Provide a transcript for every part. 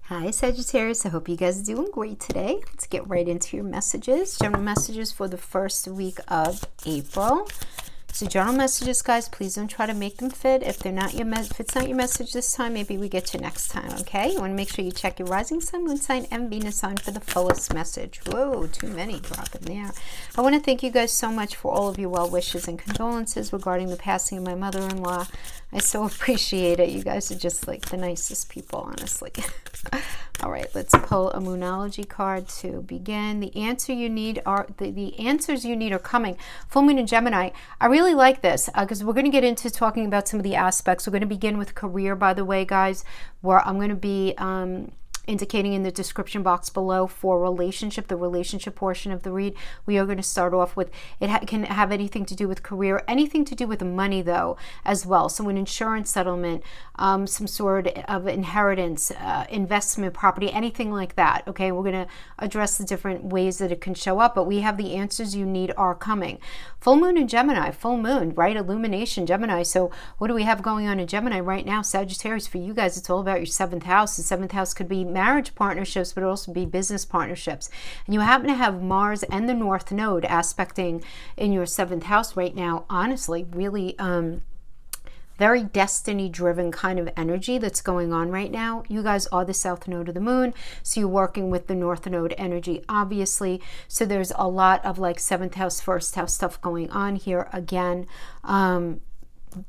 Hi Sagittarius, I hope you guys are doing great today. Let's get right into your messages. General messages for the first week of April. So general messages, guys, please don't try to make them fit. If they're not your if it's not your message this time, maybe we get you next time, okay? You want to make sure you check your rising sun, moon sign, and Venus sign for the fullest message. Whoa, too many dropping there. I want to thank you guys so much for all of your well wishes and condolences regarding the passing of my mother-in-law. I so appreciate it. You guys are just like the nicest people, honestly. All right, let's pull a Moonology card to begin. The answer you need are the answers you need are coming. Full moon in Gemini. I really like this because we're going to get into talking about some of the aspects. We're going to begin with career, by the way, guys, where I'm going to be indicating in the description box below for relationship, the relationship portion of the read. We are going to start off with it can have anything to do with career, anything to do with money though as well. So an insurance settlement, some sort of inheritance, investment property, anything like that. Okay, we're going to address the different ways that it can show up, but we have the answers you need are coming. Full moon in Gemini, full moon, right? Illumination, Gemini. So what do we have going on in Gemini right now? Sagittarius, for you guys, it's all about your seventh house. The seventh house could be marriage partnerships, but also be business partnerships. And you happen to have Mars and the North Node aspecting in your seventh house right now. Honestly, really very destiny driven kind of energy that's going on right now. You guys are the South Node of the moon, so you're working with the North Node energy, obviously. So there's a lot of like seventh house, first house stuff going on here again.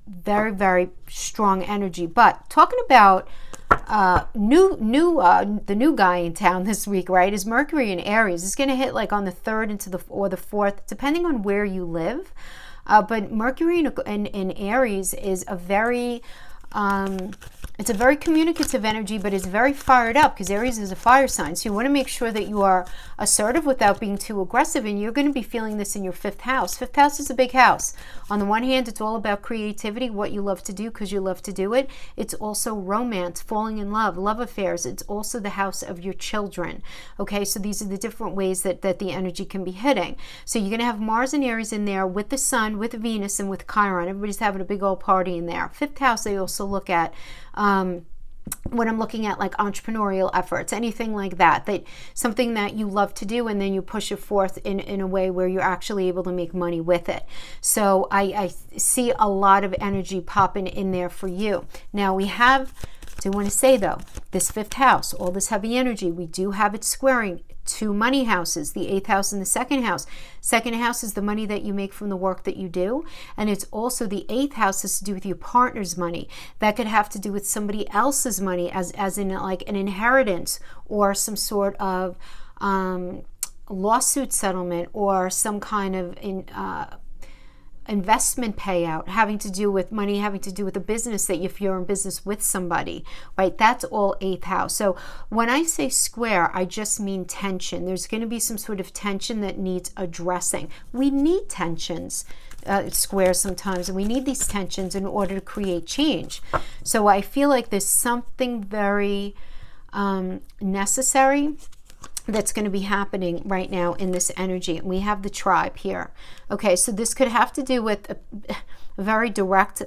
Very, very strong energy. But talking about the new guy in town this week, right, is Mercury in Aries. It's going to hit like on the 3rd into the 4th, depending on where you live. But Mercury in Aries is a very it's a very communicative energy, but it's very fired up because Aries is a fire sign. So you want to make sure that you are assertive without being too aggressive. And you're going to be feeling this in your 5th house. 5th house is a big house. On the one hand, it's all about creativity, what you love to do because you love to do it. It's also romance, falling in love, love affairs. It's also the house of your children. Okay, so these are the different ways that the energy can be hitting. So you're going to have Mars and Aries in there with the Sun, with Venus, and with Chiron. Everybody's having a big old party in there. 5th house, they also look at when I'm looking at like entrepreneurial efforts, anything like that, something that you love to do and then you push it forth in a way where you're actually able to make money with it. So I see a lot of energy popping in there for you. Now we have, I do want to say though, this 5th house, all this heavy energy, we do have it squaring 2 money houses, the 8th house and the 2nd house. 2nd house is the money that you make from the work that you do. And it's also the 8th house has to do with your partner's money. That could have to do with somebody else's money as in like an inheritance or some sort of lawsuit settlement or some kind of investment payout having to do with money, having to do with a business that if you're in business with somebody, right? That's all 8th house. So when I say square, I just mean tension. There's going to be some sort of tension that needs addressing. We need tensions, squares sometimes, and we need these tensions in order to create change. So I feel like there's something very necessary that's going to be happening right now in this energy. And we have the tribe here. Okay, so this could have to do with a very direct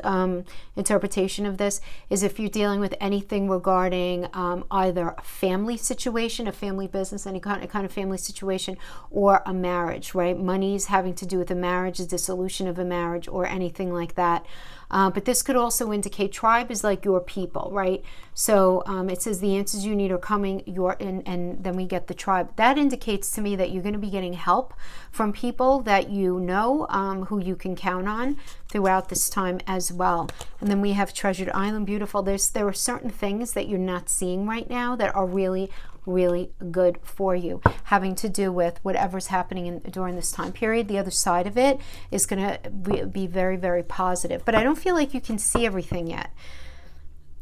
interpretation of this is if you're dealing with anything regarding either a family situation, a family business, any kind of family situation, or a marriage, right? Money's having to do with a marriage, a dissolution of a marriage, or anything like that. But this could also indicate tribe is like your people, right? So it says the answers you need are coming, and then we get the tribe. That indicates to me that you're going to be getting help from people that you know, who you can count on throughout this time as well. And then we have Treasured Island, beautiful. There are certain things that you're not seeing right now that are really, really good for you, having to do with whatever's happening during this time period. The other side of it is going to be very, very positive. But I don't feel like you can see everything yet.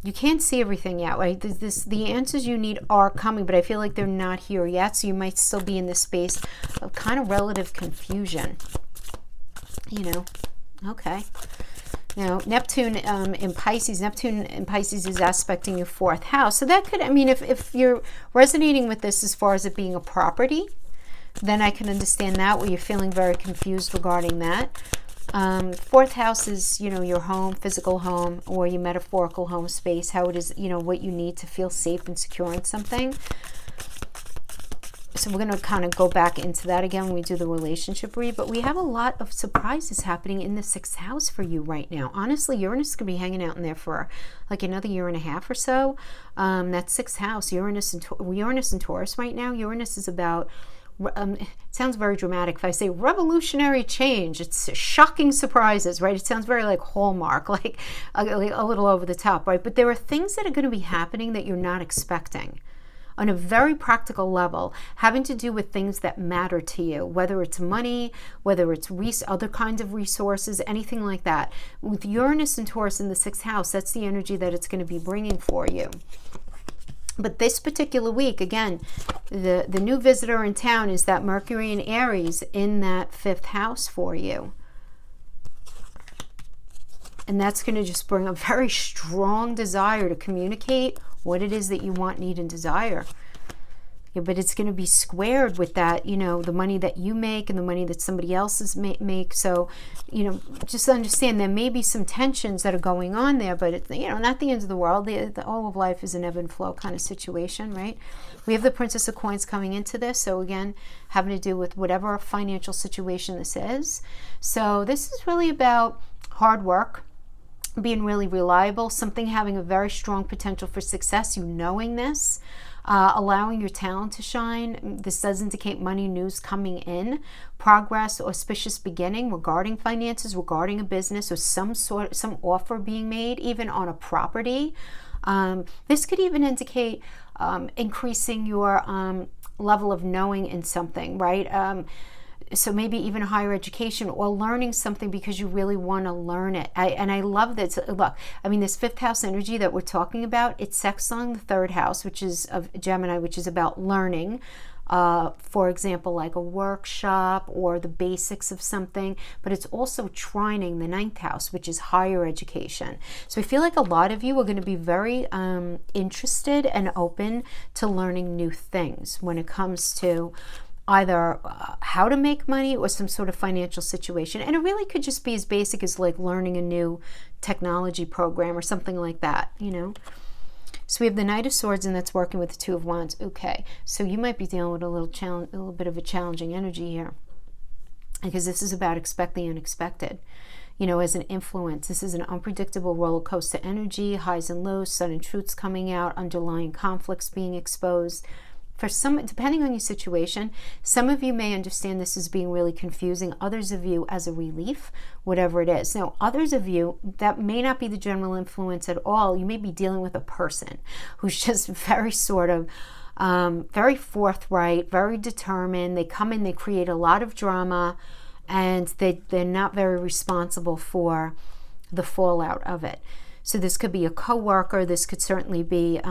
You can't see everything yet, right? The answers you need are coming, but I feel like they're not here yet. So you might still be in this space of kind of relative confusion, you know. Okay. Now, Neptune in Pisces is aspecting your 4th house. So that could, I mean, if you're resonating with this as far as it being a property, then I can understand that, where you're feeling very confused regarding that. Fourth house is, your home, physical home, or your metaphorical home space, how it is, what you need to feel safe and secure in something. So we're going to kind of go back into that again when we do the relationship read. But we have a lot of surprises happening in the 6th house for you right now. Honestly, Uranus could be hanging out in there for like another year and a half or so. That 6th house, Uranus and Taurus right now. Uranus is about, it sounds very dramatic if I say revolutionary change. It's shocking surprises, right? It sounds very like Hallmark, like a little over the top, right? But there are things that are going to be happening that you're not expecting, on a very practical level, having to do with things that matter to you, whether it's money, whether it's other kinds of resources, anything like that. With Uranus and Taurus in the 6th house, that's the energy that it's going to be bringing for you. But this particular week, again, the new visitor in town is that Mercury and Aries in that 5th house for you. And that's going to just bring a very strong desire to communicate what it is that you want, need, and desire. Yeah, but it's going to be squared with that, the money that you make and the money that somebody else make. So, just understand there may be some tensions that are going on there, but it's, not the end of the world. All of life is an ebb and flow kind of situation, right? We have the Princess of Coins coming into this. So again, having to do with whatever financial situation this is. So this is really about hard work, being really reliable, something having a very strong potential for success, knowing this, allowing your talent to shine. This does indicate money, news coming in, progress, auspicious beginning regarding finances, regarding a business, or some offer being made, even on a property. This could even indicate increasing your level of knowing in something, right? So maybe even higher education or learning something because you really want to learn it. I love this. Look, this 5th house energy that we're talking about, it's sextiling the 3rd house, which is of Gemini, which is about learning. For example, like a workshop or the basics of something, but it's also trining the 9th house, which is higher education. So I feel like a lot of you are going to be very interested and open to learning new things when it comes to either how to make money or some sort of financial situation. And it really could just be as basic as like learning a new technology program or something like that, So we have the Knight of Swords, and that's working with the 2 of Wands. Okay, so you might be dealing with a little bit of a challenging energy here, because this is about expect the unexpected. As an influence, this is an unpredictable roller coaster energy, highs and lows, sudden truths coming out, underlying conflicts being exposed. For some, depending on your situation, some of you may understand this as being really confusing, others of you as a relief, whatever it is. Now, others of you, that may not be the general influence at all. You may be dealing with a person who's just very sort of, very forthright, very determined. They come in, they create a lot of drama, and they're not very responsible for the fallout of it. So this could be a coworker. This could certainly be,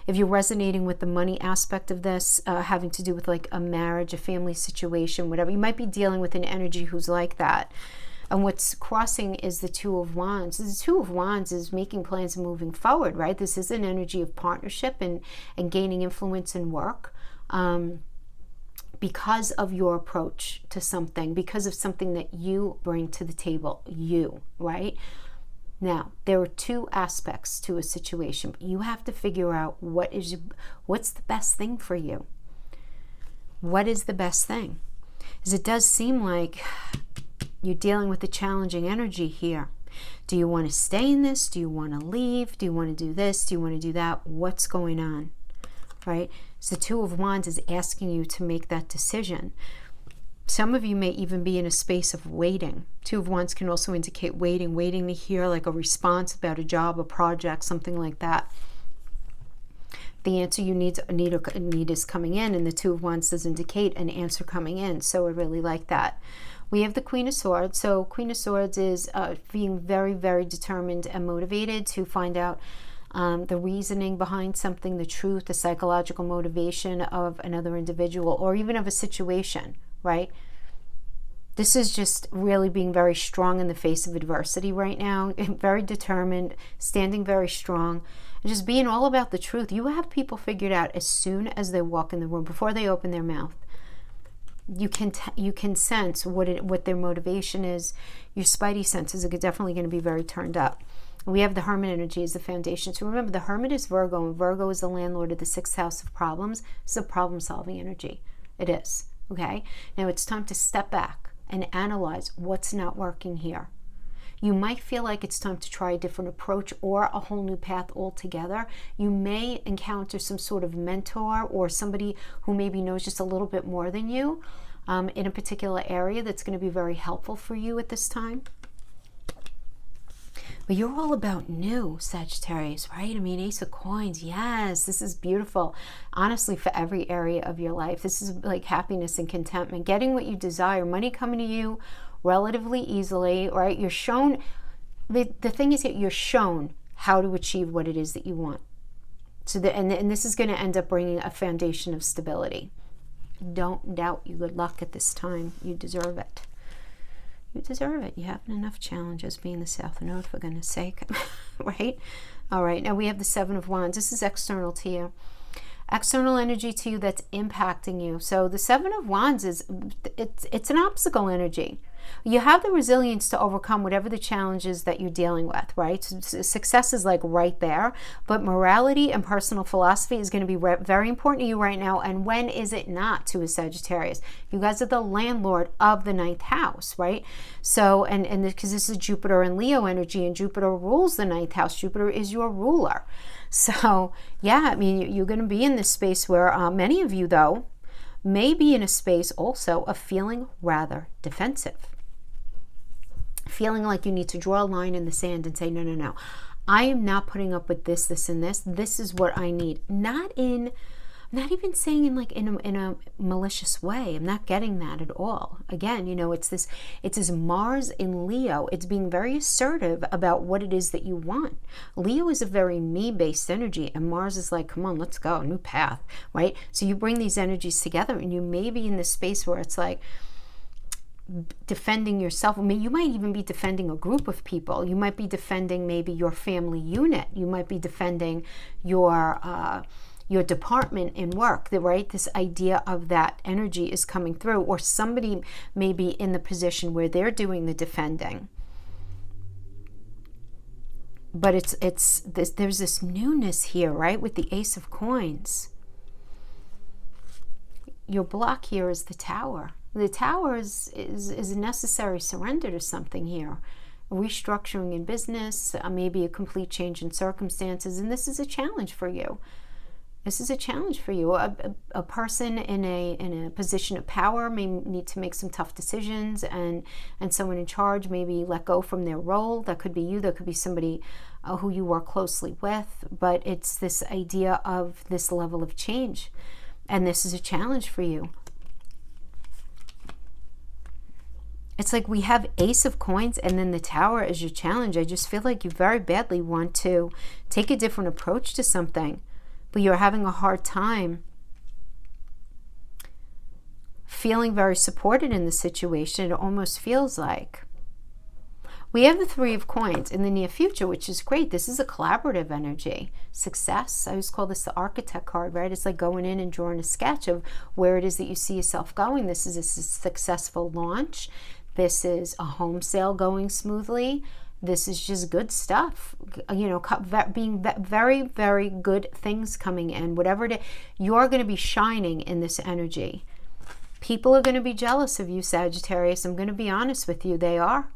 if you're resonating with the money aspect of this, having to do with like a marriage, a family situation, whatever. You might be dealing with an energy who's like that. And what's crossing is the 2 of Wands. The 2 of Wands is making plans and moving forward, right? This is an energy of partnership and gaining influence in work. Because of your approach to something, because of something that you bring to the table, right? Now, there are 2 aspects to a situation. You have to figure out what's the best thing for you. What is the best thing? Because it does seem like you're dealing with a challenging energy here. Do you want to stay in this? Do you want to leave? Do you want to do this? Do you want to do that? What's going on? Right? So the 2 of Wands is asking you to make that decision. Some of you may even be in a space of waiting. 2 of Wands can also indicate waiting to hear like a response about a job, a project, something like that. The answer you need is coming in, and the 2 of Wands does indicate an answer coming in. So I really like that. We have the Queen of Swords. So Queen of Swords is being very, very determined and motivated to find out the reasoning behind something, the truth, the psychological motivation of another individual or even of a situation, right? This is just really being very strong in the face of adversity right now, very determined, standing very strong, and just being all about the truth. You have people figured out as soon as they walk in the room, before they open their mouth. you can sense what their motivation is. Your spidey senses are definitely going to be very turned up. We have the Hermit energy as the foundation. So remember, the Hermit is Virgo, and Virgo is the landlord of the 6th house of problems. It's a problem-solving energy. It is, okay? Now it's time to step back and analyze what's not working here. You might feel like it's time to try a different approach or a whole new path altogether. You may encounter some sort of mentor or somebody who maybe knows just a little bit more than you in a particular area that's going to be very helpful for you at this time. But you're all about new, Sagittarius, right? I mean, Ace of Coins, yes, this is beautiful. Honestly, for every area of your life, this is like happiness and contentment, getting what you desire, money coming to you relatively easily, right? You're shown, the thing is that you're shown how to achieve what it is that you want. So and this is going to end up bringing a foundation of stability. Don't doubt your good luck at this time. You deserve it. You deserve it. You have enough challenges being the South Node, for goodness sake. Right? All right. Now we have the 7 of Wands. This is external to you. External energy to you that's impacting you. So the 7 of Wands it's an obstacle energy. You have the resilience to overcome whatever the challenges that you're dealing with, right? Success is like right there, but morality and personal philosophy is going to be very important to you right now. And when is it not to a Sagittarius? You guys are the landlord of the 9th house, right? So, and because this is Jupiter and Leo energy, and Jupiter rules the 9th house. Jupiter is your ruler. So, yeah, I mean, you're going to be in this space where many of you, though, may be in a space also of feeling rather defensive. Feeling like you need to draw a line in the sand and say, no, I am not putting up with this, and this. This is what I need. Not even saying in a malicious way. I'm not getting that at all. Again, it's this Mars in Leo. It's being very assertive about what it is that you want. Leo is a very me-based energy, and Mars is like, come on, let's go, new path, right? So you bring these energies together, and you may be in this space where it's like, defending yourself. I mean, you might even be defending a group of people. You might be defending maybe your family unit. You might be defending your department in work, right? This idea of that energy is coming through, or somebody may be in the position where they're doing the defending. But there's this newness here, right? With the Ace of Coins. Your block here is the Tower. The Tower is a necessary surrender to something here. A restructuring in business, maybe a complete change in circumstances, and this is a challenge for you. This is a challenge for you. A person in a position of power may need to make some tough decisions, and someone in charge maybe let go from their role. That could be you. That could be somebody who you work closely with. But it's this idea of this level of change, and this is a challenge for you. It's like we have Ace of Coins and then the Tower as your challenge. I just feel like you very badly want to take a different approach to something, but you're having a hard time feeling very supported in the situation. It almost feels like. We have the 3 of Coins in the near future, which is great. This is a collaborative energy. Success. I always call this the architect card, right? It's like going in and drawing a sketch of where it is that you see yourself going. This is a successful launch. This is a home sale going smoothly. This is just good stuff, being very, very good things coming in. Whatever it is, you're going to be shining in this energy. People are going to be jealous of you, Sagittarius. I'm going to be honest with you. They are.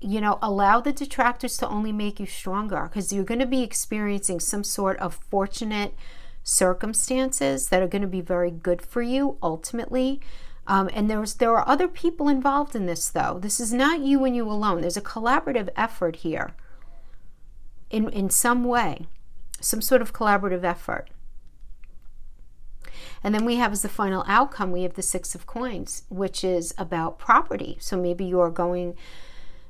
Allow the detractors to only make you stronger, because you're going to be experiencing some sort of fortunate circumstances that are going to be very good for you ultimately. And there are other people involved in this, though. This is not you and you alone. There's a collaborative effort here in some way, some sort of collaborative effort. And then we have as the final outcome, we have the 6 of Coins, which is about property. So maybe you're going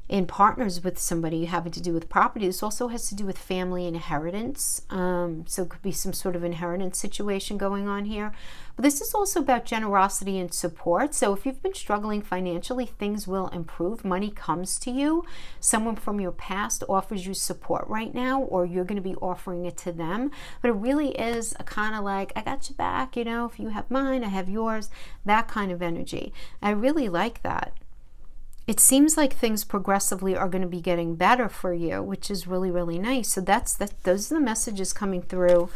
in partners with somebody having to do with property. This also has to do with family inheritance. So it could be some sort of inheritance situation going on here. But this is also about generosity and support. So if you've been struggling financially, things will improve. Money comes to you. Someone from your past offers you support right now, or you're going to be offering it to them. But it really is a kind of like, I got your back, you know, if you have mine, I have yours, that kind of energy. I really like that. It seems like things progressively are going to be getting better for you, which is really, really nice. So those are the messages coming through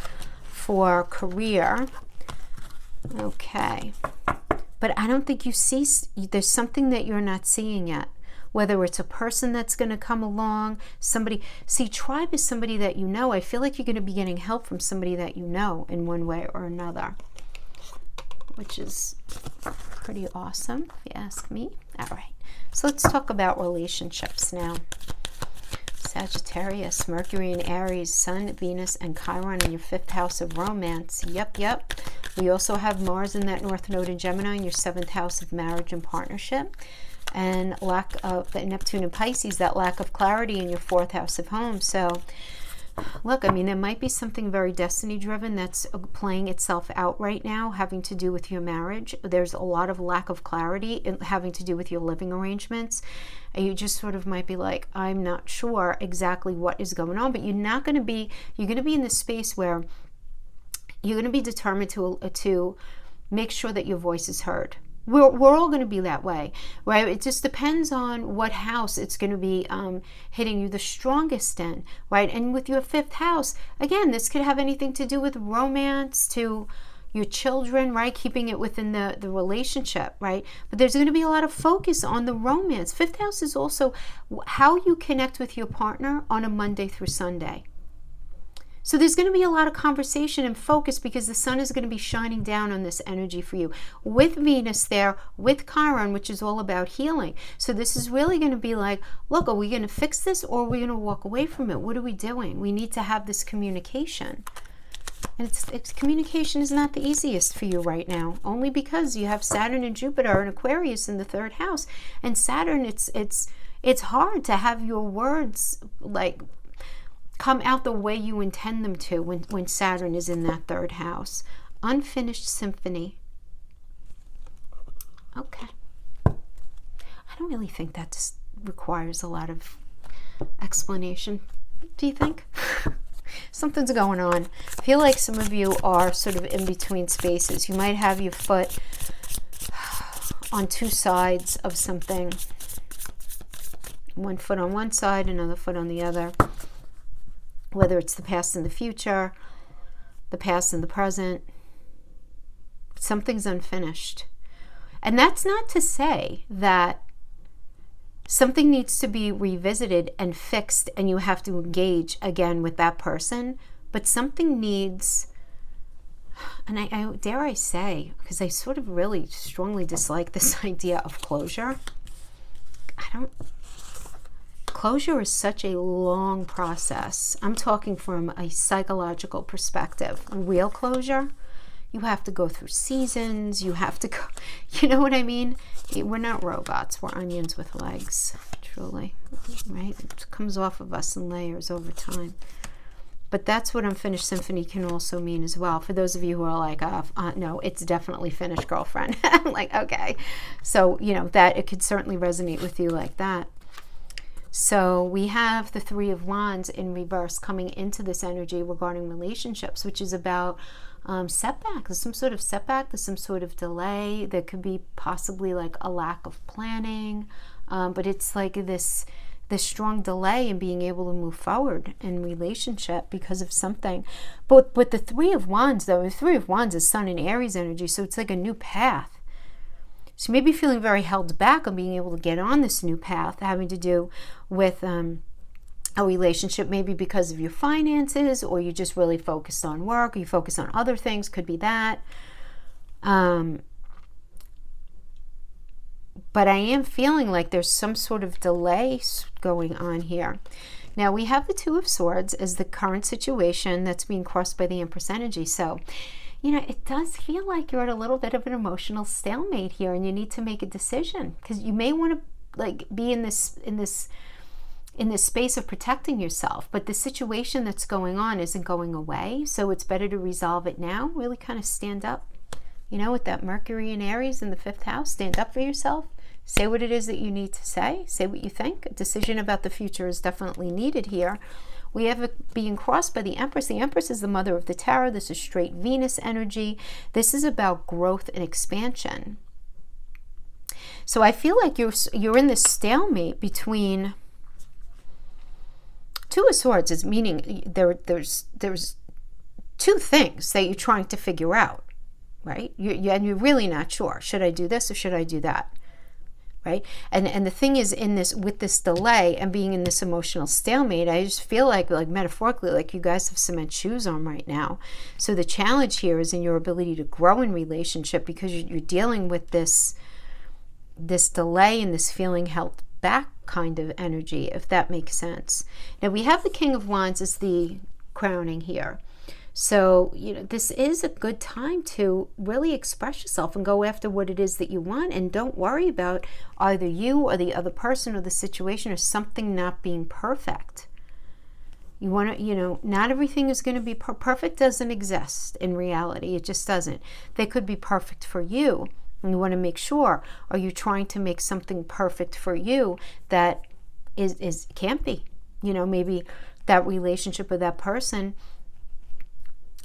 for career. Okay. But I don't think you see, there's something that you're not seeing yet. Whether it's a person that's going to come along, somebody, see, tribe is somebody that you know. I feel like you're going to be getting help from somebody that you know in one way or another, which is pretty awesome, if you ask me. All right. So let's talk about relationships now. Sagittarius, Mercury and Aries, Sun, Venus, and Chiron in your 5th house of romance. Yep. We also have Mars in that North Node in Gemini in your 7th house of marriage and partnership. And lack of the Neptune and Pisces, that lack of clarity in your 4th house of home. So look, I mean, there might be something very destiny driven that's playing itself out right now, having to do with your marriage. There's a lot of lack of clarity having to do with your living arrangements. And you just sort of might be like, I'm not sure exactly what is going on, but you're going to be in this space where you're going to be determined to make sure that your voice is heard. We're all going to be that way, right? It just depends on what house it's going to be hitting you the strongest in, right? And with your 5th house, again, this could have anything to do with romance, to your children, right? Keeping it within the relationship, right? But there's going to be a lot of focus on the romance. 5th house is also how you connect with your partner on a Monday through Sunday. So there's going to be a lot of conversation and focus because the sun is going to be shining down on this energy for you. With Venus there, with Chiron, which is all about healing. So this is really going to be like, look, are we going to fix this or are we going to walk away from it? What are we doing? We need to have this communication. And it's communication is not the easiest for you right now, only because you have Saturn and Jupiter and Aquarius in the 3rd house. And Saturn, it's hard to have your words like come out the way you intend them to when Saturn is in that 3rd house. Unfinished symphony. Okay. I don't really think that requires a lot of explanation. Do you think? Something's going on. I feel like some of you are sort of in between spaces. You might have your foot on 2 sides of something. One foot on one side, another foot on the other. Whether it's the past and the future, the past and the present, something's unfinished. And that's not to say that something needs to be revisited and fixed and you have to engage again with that person, but something needs, and I dare I say, because I sort of really strongly dislike this idea of closure. Closure is such a long process. I'm talking from a psychological perspective. Real closure, you have to go through seasons. You have to go, you know what I mean? We're not robots. We're onions with legs, truly, right? It comes off of us in layers over time. But that's what unfinished symphony can also mean as well. For those of you who are like, no, it's definitely finished, girlfriend. I'm like, okay. So, you know, that it could certainly resonate with you like that. So we have the 3 of Wands in reverse coming into this energy regarding relationships, which is about setback. There's some sort of setback. There's some sort of delay. There could be possibly like a lack of planning, but it's like this strong delay in being able to move forward in relationship because of something. But the 3 of Wands, though, the 3 of Wands is Sun and Aries energy, so it's like a new path. So you may be feeling very held back on being able to get on this new path, having to do with a relationship, maybe because of your finances, or you're just really focused on work, or you focus on other things, could be that. But I am feeling like there's some sort of delay going on here. Now we have the 2 of Swords as the current situation that's being crossed by the Empress energy. So, you know, it does feel like you're at a little bit of an emotional stalemate here and you need to make a decision because you may want to like be in this in this space of protecting yourself, but the situation that's going on isn't going away. So it's better to resolve it now. Really kind of stand up, with that Mercury in Aries in the 5th house. Stand up for yourself. Say what it is that you need to say. Say what you think. A decision about the future is definitely needed here. We have it being crossed by the Empress. The Empress is the mother of the tarot. This is straight Venus energy. This is about growth and expansion. So I feel like you're in this stalemate between Two of Swords, is meaning there's two things that you're trying to figure out, right? And you're really not sure. Should I do this or should I do that? Right? And the thing is, with this delay and being in this emotional stalemate, I just feel like metaphorically, like you guys have cement shoes on right now. So the challenge here is in your ability to grow in relationship, because you're dealing with this delay and this feeling held back kind of energy, if that makes sense. Now we have the King of Wands as the crowning here. So, this is a good time to really express yourself and go after what it is that you want, and don't worry about either you or the other person or the situation or something not being perfect. You want to, not everything is going to be perfect. Doesn't exist in reality. It just doesn't. They could be perfect for you. And you want to make sure, are you trying to make something perfect for you that can't be? Maybe that relationship with that person,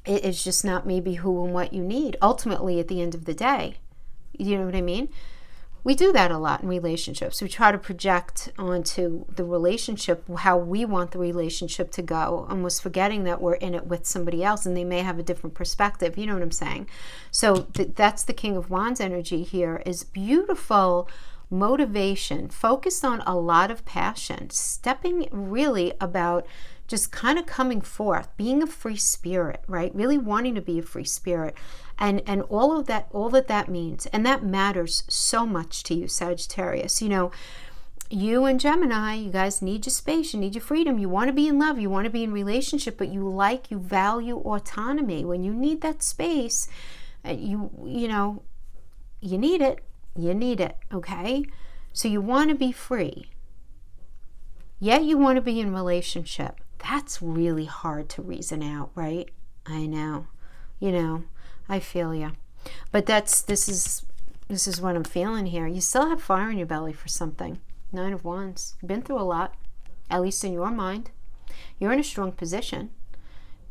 it's just not maybe who and what you need ultimately at the end of the day. You know what I mean? We do that a lot in relationships. We try to project onto the relationship how we want the relationship to go, almost forgetting that we're in it with somebody else and they may have a different perspective. You know what I'm saying? So that's the King of Wands energy here, is beautiful motivation, focused on a lot of passion, stepping really about just kind of coming forth, being a free spirit, right? Really wanting to be a free spirit, and all that means. And that matters so much to you, Sagittarius. You and Gemini, you guys need your space, you need your freedom, you want to be in love, you want to be in relationship, but you value autonomy. When you need that space, you need it, okay? So you want to be free, yet you want to be in relationship. That's really hard to reason out, right? I know. I feel you. But this is what I'm feeling here. You still have fire in your belly for something. 9 of Wands. You've been through a lot, at least in your mind. You're in a strong position.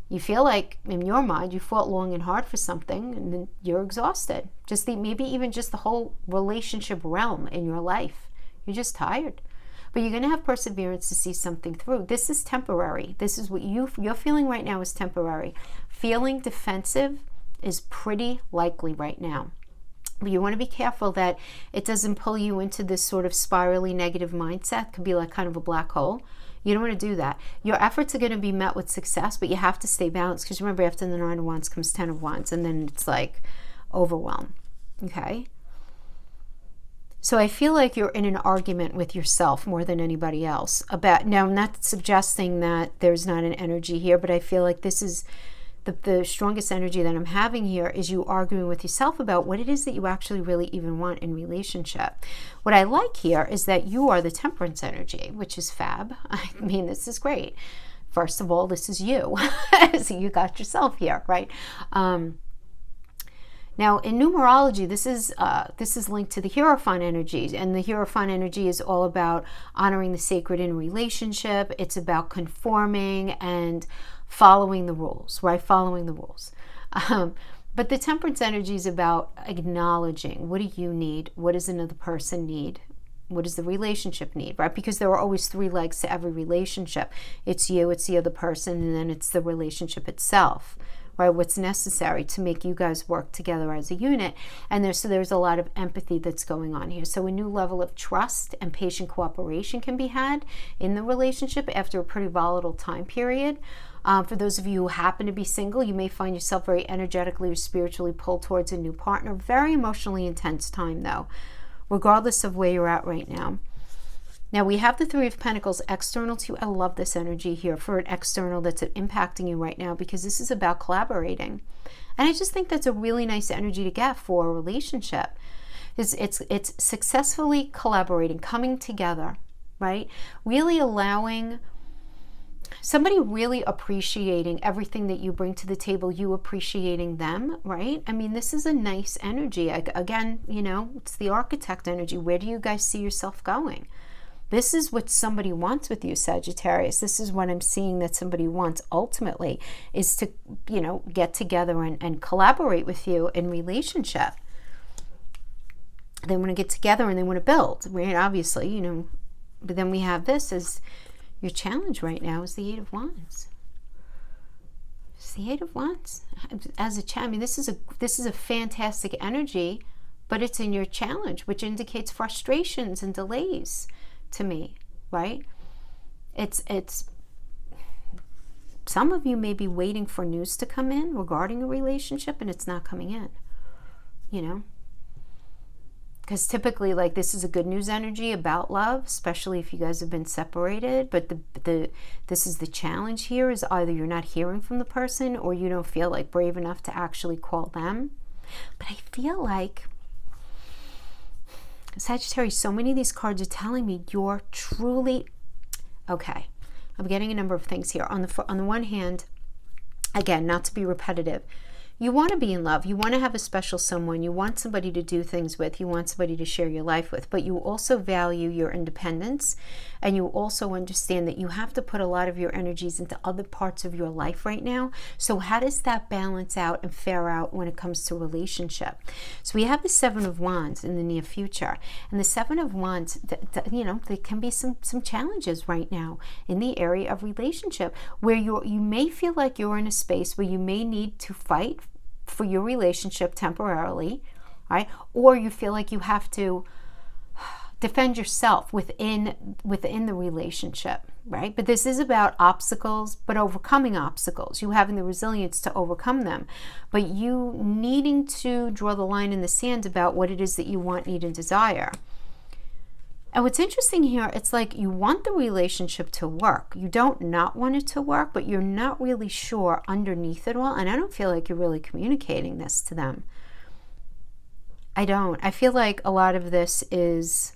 You feel like, in your mind, you fought long and hard for something, and then you're exhausted. Maybe even just the whole relationship realm in your life. You're just tired. But you're going to have perseverance to see something through. This is temporary. This is what you're feeling right now is temporary. Feeling defensive is pretty likely right now. But you want to be careful that it doesn't pull you into this sort of spirally negative mindset. It could be like kind of a black hole. You don't want to do that. Your efforts are going to be met with success, but you have to stay balanced, because remember, after the 9 of Wands comes 10 of Wands, and then it's like overwhelm. Okay? So I feel like you're in an argument with yourself more than anybody else about, now I'm not suggesting that there's not an energy here, but I feel like this is the strongest energy that I'm having here, is you arguing with yourself about what it is that you actually really even want in relationship. What I like here is that you are the Temperance energy, which is fab. I mean, this is great. First of all, this is you. So you got yourself here, right? Now, in numerology, this is linked to the Hierophant energy, and the Hierophant energy is all about honoring the sacred in relationship. It's about conforming and following the rules, right? Following the rules. But the Temperance energy is about acknowledging, what do you need? What does another person need? What does the relationship need, right? Because there are always 3 legs to every relationship. It's you, it's the other person, and then it's the relationship itself. Right, what's necessary to make you guys work together as a unit. And there's a lot of empathy that's going on here. So a new level of trust and patient cooperation can be had in the relationship after a pretty volatile time period. For those of you who happen to be single, you may find yourself very energetically or spiritually pulled towards a new partner. Very emotionally intense time, though, regardless of where you're at right now. Now we have the 3 of Pentacles external to you. I love this energy here for an external that's impacting you right now, because this is about collaborating. And I just think that's a really nice energy to get for a relationship. It's successfully collaborating, coming together, right? Really allowing somebody really appreciating everything that you bring to the table, you appreciating them, right? I mean, this is a nice energy. Again, you know, it's the architect energy. Where do you guys see yourself going? This is what somebody wants with you, Sagittarius. This is what I'm seeing that somebody wants ultimately, is to, you know, get together and collaborate with you in relationship. They want to get together and they want to build, right? Obviously, you know, but then we have this as your challenge right now is the Eight of Wands. It's the Eight of Wands. As a I mean, this is a fantastic energy, but it's in your challenge, which indicates frustrations and delays to me, right? It's some of you may be waiting for news to come in regarding a relationship and it's not coming in, you know? Because typically, like, this is a good news energy about love, especially if you guys have been separated. But this is the challenge here, is either you're not hearing from the person or you don't feel like brave enough to actually call them. But I feel like, Sagittarius, so many of these cards are telling me you're truly, okay, I'm getting a number of things here. On the one hand, again, not to be repetitive, you want to be in love. You want to have a special someone. You want somebody to do things with. You want somebody to share your life with. But you also value your independence. And you also understand that you have to put a lot of your energies into other parts of your life right now. So how does that balance out and fare out when it comes to relationship? So we have the Seven of Wands in the near future. And the Seven of Wands, you know, there can be some challenges right now in the area of relationship where you may feel like you're in a space where you may need to fight for your relationship temporarily, right? Or you feel like you have to defend yourself within the relationship, right? But this is about obstacles, but overcoming obstacles. You having the resilience to overcome them, but you needing to draw the line in the sand about what it is that you want, need, and desire. And what's interesting here, it's like you want the relationship to work. You don't not want it to work, but you're not really sure underneath it all. And I don't feel like you're really communicating this to them. I don't. I feel like a lot of this is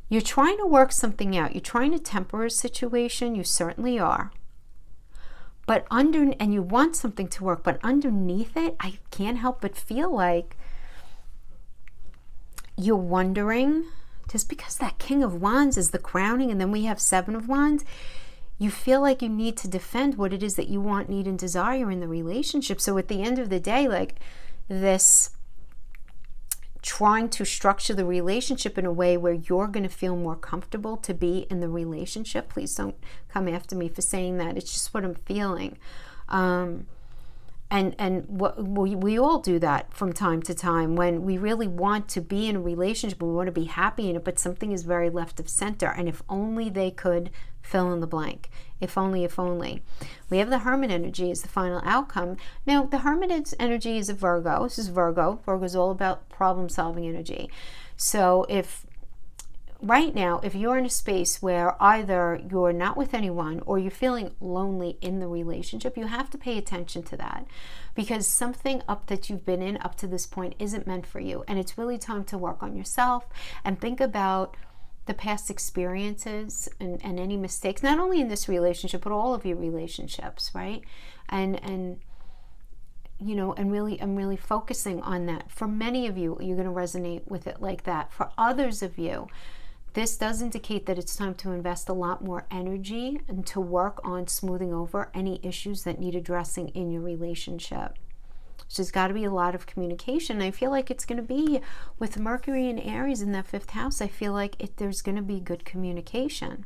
you're trying to work something out. You're trying to temper a situation. You certainly are. But and you want something to work, but underneath it, I can't help but feel like you're wondering, just because that King of Wands is the crowning and then we have Seven of Wands, you feel like you need to defend what it is that you want, need, and desire in the relationship. So at the end of the day, like this trying to structure the relationship in a way where you're going to feel more comfortable to be in the relationship. Please don't come after me for saying that. It's just what I'm feeling. And we all do that from time to time when we really want to be in a relationship, we want to be happy in it, but something is very left of center. And if only they could fill in the blank. If only, if only. We have the Hermit energy as the final outcome. Now, the Hermit energy is a Virgo. This is Virgo. Virgo is all about problem-solving energy. So right now, if you're in a space where either you're not with anyone or you're feeling lonely in the relationship, you have to pay attention to that, because something that you've been in up to this point isn't meant for you. And it's really time to work on yourself and think about the past experiences and any mistakes, not only in this relationship, but all of your relationships, right? And you know, and really, I'm really focusing on that. For many of you, you're going to resonate with it like that. For others of you, this does indicate that it's time to invest a lot more energy and to work on smoothing over any issues that need addressing in your relationship. So there's got to be a lot of communication. I feel like it's going to be with Mercury and Aries in that fifth house. I feel like there's going to be good communication.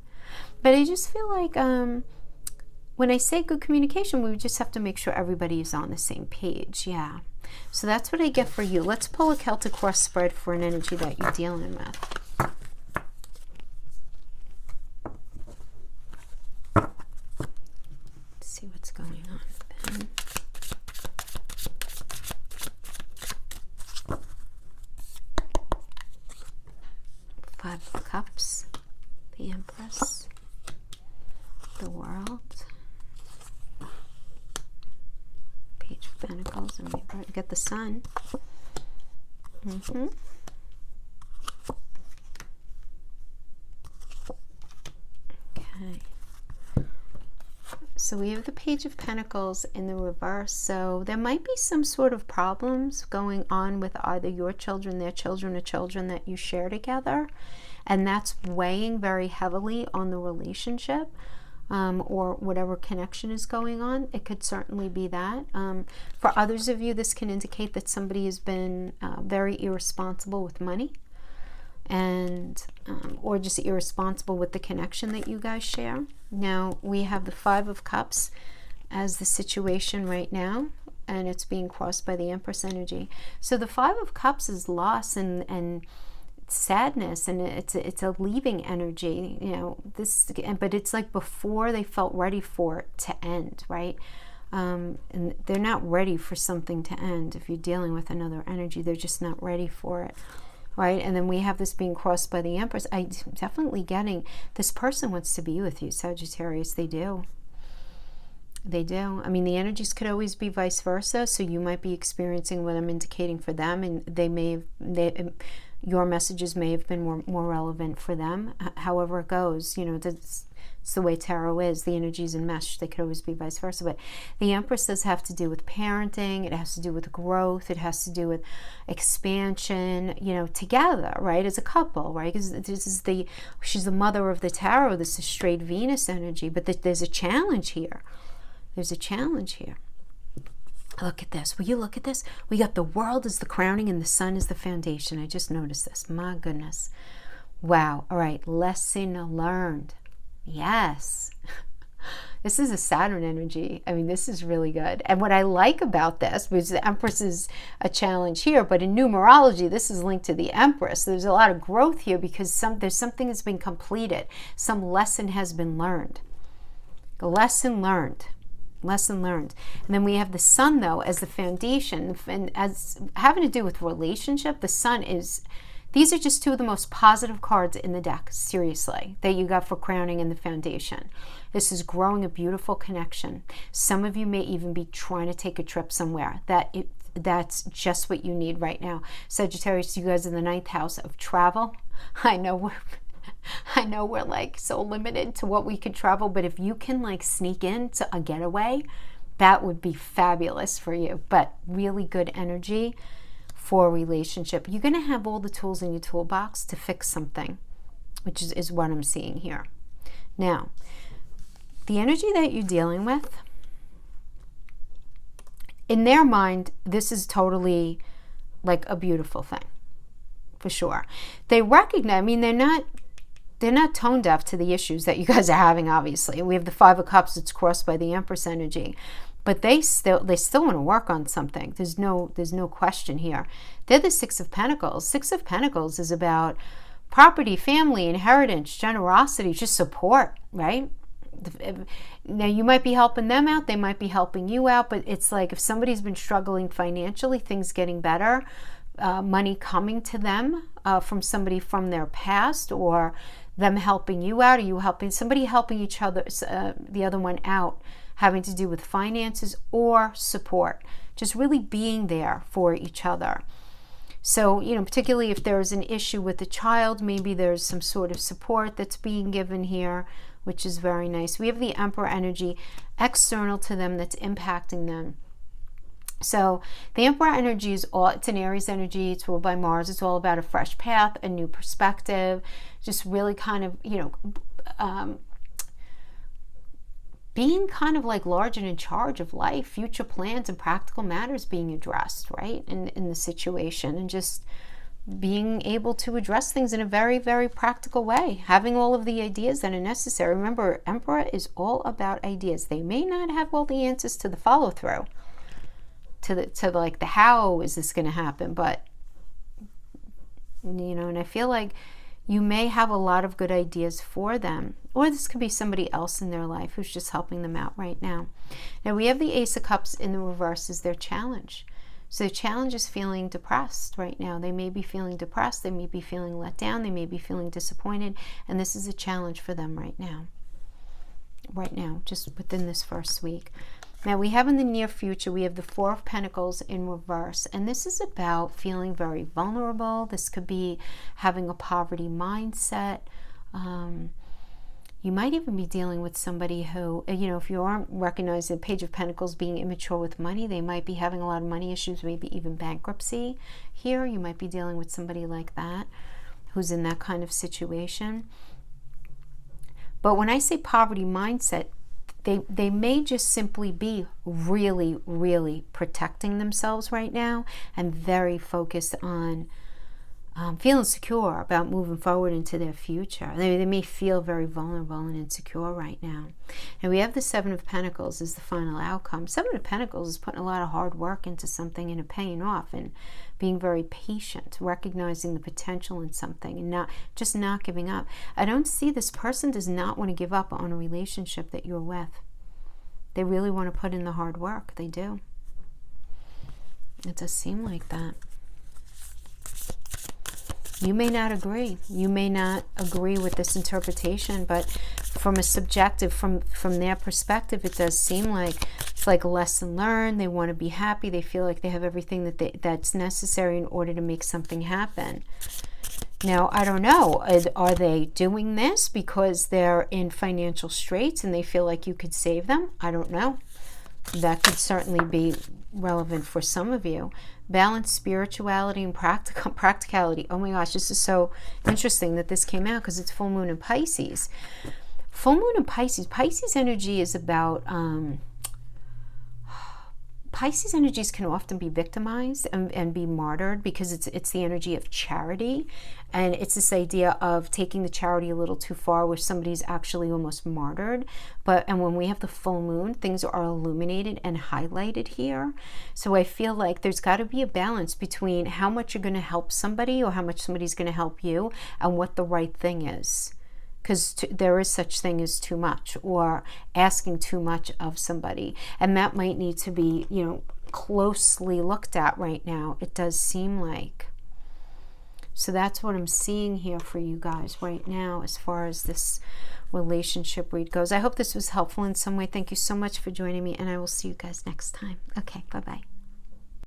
But I just feel like when I say good communication, we just have to make sure everybody is on the same page. Yeah. So that's what I get for you. Let's pull a Celtic cross spread for an energy that you're dealing with. See what's going on with them. Five of Cups, the Empress, the World, Page of Pentacles, and we get the Sun. So we have the Page of Pentacles in the reverse. So there might be some sort of problems going on with either your children, their children, or children that you share together. And that's weighing very heavily on the relationship, or whatever connection is going on. It could certainly be that. For others of you, this can indicate that somebody has been very irresponsible with money, and or just irresponsible with the connection that you guys share. Now we have the Five of Cups as the situation right now, and it's being crossed by the Empress energy. So the Five of Cups is loss and sadness, and it's a leaving energy, you know, this, but it's like before they felt ready for it to end, right? And they're not ready for something to end. If you're dealing with another energy, they're just not ready for it, right? And then we have this being crossed by the Empress. I'm definitely getting this person wants to be with you, Sagittarius. They do. They do. I mean, the energies could always be vice versa. So you might be experiencing what I'm indicating for them, and your messages may have been more relevant for them. However it goes, you know, it's the way tarot is. The energies enmesh. They could always be vice versa. But the Empress does have to do with parenting. It has to do with growth. It has to do with expansion, you know, together, right? As a couple, right? Because she's the mother of the tarot. This is straight Venus energy. But there's a challenge here. There's a challenge here. Look at this. Will you look at this? We got the world as the crowning and the sun is the foundation. I just noticed this. My goodness. Wow. All right. Lesson learned. Yes. This is a Saturn energy. I mean, this is really good. And what I like about this, because the Empress is a challenge here, but in numerology, this is linked to the Empress. There's a lot of growth here because there's something that's been completed. Some lesson has been learned. A lesson learned. Lesson learned. And then we have the sun, though, as the foundation, and as having to do with relationship. The sun is, these are just two of the most positive cards in the deck, seriously, that you got for crowning and the foundation. This is growing a beautiful connection. Some of you may even be trying to take a trip somewhere. That's just what you need right now. Sagittarius, you guys in the 9th house of travel. I know we're like so limited to what we could travel, but if you can like sneak into a getaway, that would be fabulous for you. But really good energy for a relationship. You're going to have all the tools in your toolbox to fix something, which is what I'm seeing here. Now, the energy that you're dealing with, in their mind, this is totally like a beautiful thing, for sure. They recognize, I mean, they're not tone deaf to the issues that you guys are having, obviously. We have the Five of Cups that's crossed by the Empress energy. But they still want to work on something. There's no question here. They're the Six of Pentacles. Six of Pentacles is about property, family, inheritance, generosity, just support, right? Now, you might be helping them out. They might be helping you out. But it's like if somebody's been struggling financially, things getting better, money coming to them from somebody from their past, or them helping you out, or you helping somebody, helping each other, the other one out, having to do with finances or support, just really being there for each other. So, you know, particularly if there's an issue with the child, maybe there's some sort of support that's being given here, which is very nice. We have the Emperor energy external to them that's impacting them. So the Emperor energy is it's an Aries energy. It's ruled by Mars. It's all about a fresh path, a new perspective, just really kind of, you know, being kind of like large and in charge of life, future plans and practical matters being addressed, right, in the situation, and just being able to address things in a very, very practical way, having all of the ideas that are necessary. Remember, Emperor is all about ideas. They may not have all the answers to the follow-through, to like the how is this going to happen, but you know, and I feel like you may have a lot of good ideas for them, or this could be somebody else in their life who's just helping them out right now. Now we have the Ace of Cups in the reverse as their challenge. So the challenge is feeling depressed right now. They may be feeling depressed. They may be feeling let down. They may be feeling disappointed, and this is a challenge for them right now. Right now, just within this first week. Now we have in the near future, we have the Four of Pentacles in reverse. And this is about feeling very vulnerable. This could be having a poverty mindset. You might even be dealing with somebody who, you know, if you aren't recognizing the Page of Pentacles being immature with money, they might be having a lot of money issues, maybe even bankruptcy here. You might be dealing with somebody like that who's in that kind of situation. But when I say poverty mindset, they may just simply be really, really protecting themselves right now and very focused on feeling secure about moving forward into their future. They may feel very vulnerable and insecure right now. And we have the Seven of Pentacles as the final outcome. Seven of Pentacles is putting a lot of hard work into something and it paying off, and being very patient, recognizing the potential in something and not giving up. I don't see, this person does not want to give up on a relationship that you're with. They really want to put in the hard work. They do. It does seem like that. You may not agree. You may not agree with this interpretation, but from a subjective, from their perspective, it does seem like it's like a lesson learned. They want to be happy. They feel like they have everything that's necessary in order to make something happen. Now, I don't know. Are they doing this because they're in financial straits and they feel like you could save them? I don't know. That could certainly be relevant for some of you. Balance spirituality and practicality. Oh my gosh, this is so interesting that this came out because it's full moon in Pisces. Full moon in Pisces. Pisces energy is about... Pisces energies can often be victimized and be martyred because it's the energy of charity, and it's this idea of taking the charity a little too far where somebody's actually almost martyred. And when we have the full moon, things are illuminated and highlighted here. So I feel like there's got to be a balance between how much you're going to help somebody or how much somebody's going to help you and what the right thing is. Because there is such thing as too much, or asking too much of somebody. And that might need to be, you know, closely looked at right now. It does seem like. So that's what I'm seeing here for you guys right now as far as this relationship read goes. I hope this was helpful in some way. Thank you so much for joining me, and I will see you guys next time. Okay, bye-bye.